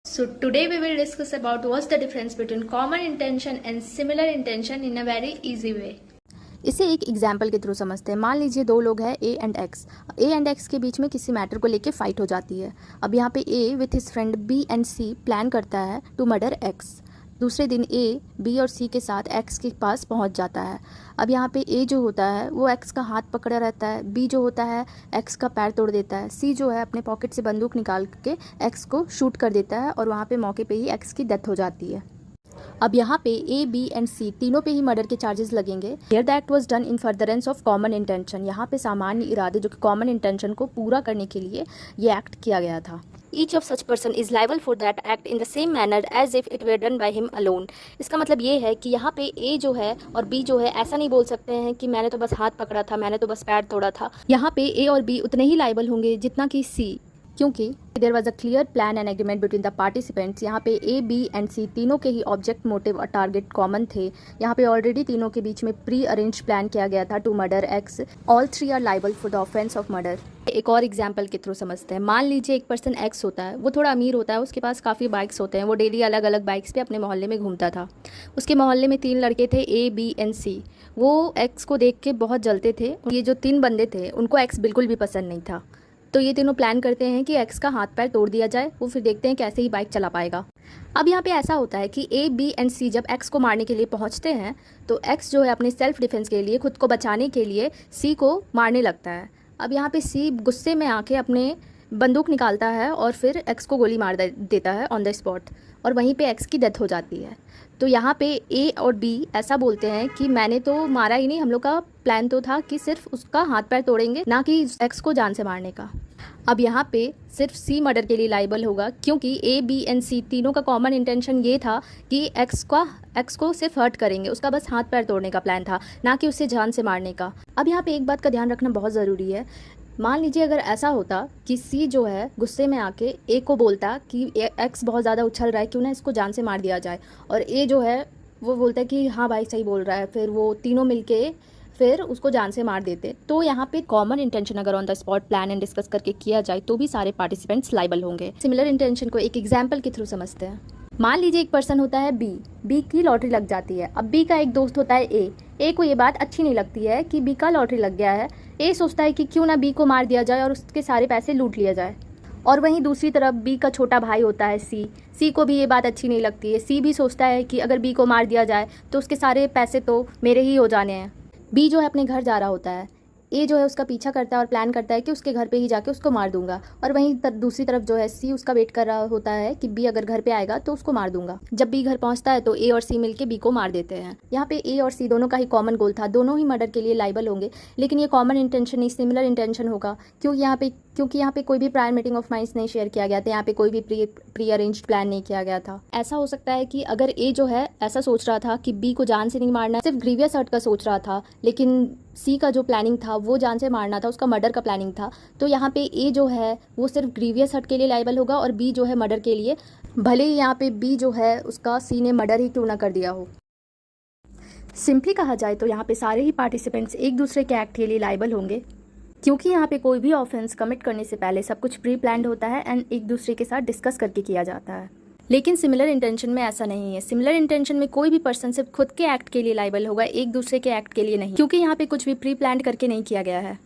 So today we will discuss about what's the difference between common intention and similar intention in a very easy way. इसे एक example के through समझते हैं। मान लीजिए दो लोग हैं ए एंड एक्स के बीच में किसी मैटर को लेके फाइट हो जाती है। अब यहाँ पे A with his friend B and C plan करता है टू मर्डर एक्स। दूसरे दिन ए बी और सी के साथ एक्स के पास पहुँच जाता है। अब यहाँ पे ए जो होता है वो एक्स का हाथ पकड़ा रहता है, बी जो होता है एक्स का पैर तोड़ देता है, सी जो है अपने पॉकेट से बंदूक निकाल के एक्स को शूट कर देता है और वहाँ पे मौके पे ही एक्स की डेथ हो जाती है। अब यहाँ पे ए बी एंड सी तीनों पे ही मर्डर के चार्जेस लगेंगे। Here the act was done in furtherance of common intention. यहाँ पे सामान्य इरादे जो कि कॉमन इंटेंशन को पूरा करने के लिए ये एक्ट किया गया था। Each of such person is liable for that act in the same manner as if it were done by him alone। इसका मतलब ये है कि यहाँ पे ए जो है और बी जो है ऐसा नहीं बोल सकते हैं कि मैंने तो बस हाथ पकड़ा था, मैंने तो बस पैर तोड़ा था। यहाँ पे ए और बी उतने ही लाइबल होंगे जितना कि सी, क्योंकि there was a clear plan and agreement between the participants. यहाँ पे ए बी एंड सी तीनों के ही ऑब्जेक्ट, मोटिव और टारगेट कॉमन थे। यहाँ पे ऑलरेडी तीनों के बीच में प्री अरेंज प्लान किया गया था to murder X. All three are liable for the offence of murder. एक और एग्जाम्पल के थ्रू समझते हैं। मान लीजिए एक पर्सन एक्स होता है, वो थोड़ा अमीर होता है, उसके पास काफ़ी बाइक्स होते हैं, वो डेली अलग अलग बाइक्स पे अपने मोहल्ले में घूमता था। उसके मोहल्ले में 3 लड़के थे ए बी एंड सी। वो एक्स को देख के बहुत जलते थे। ये जो 3 बंदे थे उनको एक्स बिल्कुल भी पसंद नहीं था। तो ये तीनों प्लान करते हैं कि एक्स का हाथ पैर तोड़ दिया जाए। वो फिर देखते हैं कैसे ही बाइक चला पाएगा। अब यहाँ पे ऐसा होता है कि ए बी एंड सी जब एक्स को मारने के लिए पहुँचते हैं तो एक्स जो है अपने सेल्फ डिफेंस के लिए, खुद को बचाने के लिए सी को मारने लगता है। अब यहाँ पे सी गुस्से में आके अपने बंदूक निकालता है और फिर एक्स को गोली मार देता है ऑन द स्पॉट, और वहीं पे एक्स की डेथ हो जाती है। तो यहाँ पे ए और बी ऐसा बोलते हैं कि मैंने तो मारा ही नहीं, हम लोग का प्लान तो था कि सिर्फ उसका हाथ पैर तोड़ेंगे, ना कि एक्स को जान से मारने का। अब यहाँ पे सिर्फ सी मर्डर के लिए लाइबल होगा, क्योंकि ए बी एंड सी तीनों का कॉमन इंटेंशन ये था कि एक्स को सिर्फ हर्ट करेंगे, उसका बस हाथ पैर तोड़ने का प्लान था, ना कि उसे जान से मारने का। अब यहाँ पे एक बात का ध्यान रखना बहुत ज़रूरी है। मान लीजिए अगर ऐसा होता कि सी जो है गुस्से में आके ए को बोलता कि एक्स बहुत ज़्यादा उछल रहा है, क्यों ना इसको जान से मार दिया जाए, और ए जो है वो बोलता है कि हाँ भाई सही बोल रहा है, फिर वो तीनों मिलके फिर उसको जान से मार देते। तो यहाँ पे कॉमन इंटेंशन अगर on the spot plan and discuss करके किया जाए तो भी सारे पार्टिसिपेंट्स लाइबल होंगे। सिमिलर इंटेंशन को एक एग्जाम्पल के थ्रू समझते हैं। मान लीजिए एक पर्सन होता है बी की लॉटरी लग जाती है। अब बी का एक दोस्त होता है ए को ये बात अच्छी नहीं लगती है कि बी का लॉटरी लग गया है। ए सोचता है कि क्यों ना बी को मार दिया जाए और उसके सारे पैसे लूट लिया जाए। और वहीं दूसरी तरफ बी का छोटा भाई होता है सी को भी ये बात अच्छी नहीं लगती है। सी भी सोचता है कि अगर बी को मार दिया जाए तो उसके सारे पैसे तो मेरे ही हो जाने हैं। बी जो है अपने घर जा रहा होता है, ए जो है उसका पीछा करता है और प्लान करता है कि उसके घर पे ही जाके उसको मार दूंगा। और वहीं दूसरी तरफ जो है सी उसका वेट कर रहा होता है कि बी अगर घर पे आएगा तो उसको मार दूंगा। जब बी घर पहुंचता है तो ए और सी मिलके बी को मार देते हैं। यहाँ पे ए और सी दोनों का ही कॉमन गोल था, दोनों ही मर्डर के लिए लाइबल होंगे, लेकिन ये कॉमन इंटेंशन नहीं सिमिलर इंटेंशन होगा, क्योंकि यहाँ पे कोई भी प्रायर मीटिंग ऑफ माइंड्स नहीं शेयर किया गया था। यहाँ पे कोई भी प्री अरेंज्ड प्लान नहीं किया गया था। ऐसा हो सकता है कि अगर ए जो है ऐसा सोच रहा था कि बी को जान से नहीं मारना, सिर्फ ग्रीवियस हर्ट का सोच रहा था, लेकिन सी का जो प्लानिंग था वो जान से मारना था, उसका मर्डर का प्लानिंग था। तो यहाँ पे ए जो है वो सिर्फ ग्रीवियस हर्ट के लिए लाइबल होगा और बी जो है मर्डर के लिए, भले ही यहाँ पे बी जो है उसका सी ने मर्डर ही क्यों ना कर दिया हो। सिंपली कहा जाए तो यहाँ पे सारे ही पार्टिसिपेंट्स एक दूसरे के एक्ट के लिए लाइबल होंगे, क्योंकि यहाँ पे कोई भी ऑफेंस कमिट करने से पहले सब कुछ प्री प्लान्ड होता है एंड एक दूसरे के साथ डिस्कस करके किया जाता है। लेकिन सिमिलर इंटेंशन में ऐसा नहीं है। सिमिलर इंटेंशन में कोई भी पर्सन सिर्फ खुद के एक्ट के लिए लाइबल होगा, एक दूसरे के एक्ट के लिए नहीं, क्योंकि यहाँ पे कुछ भी प्री प्लान्ड करके नहीं किया गया है।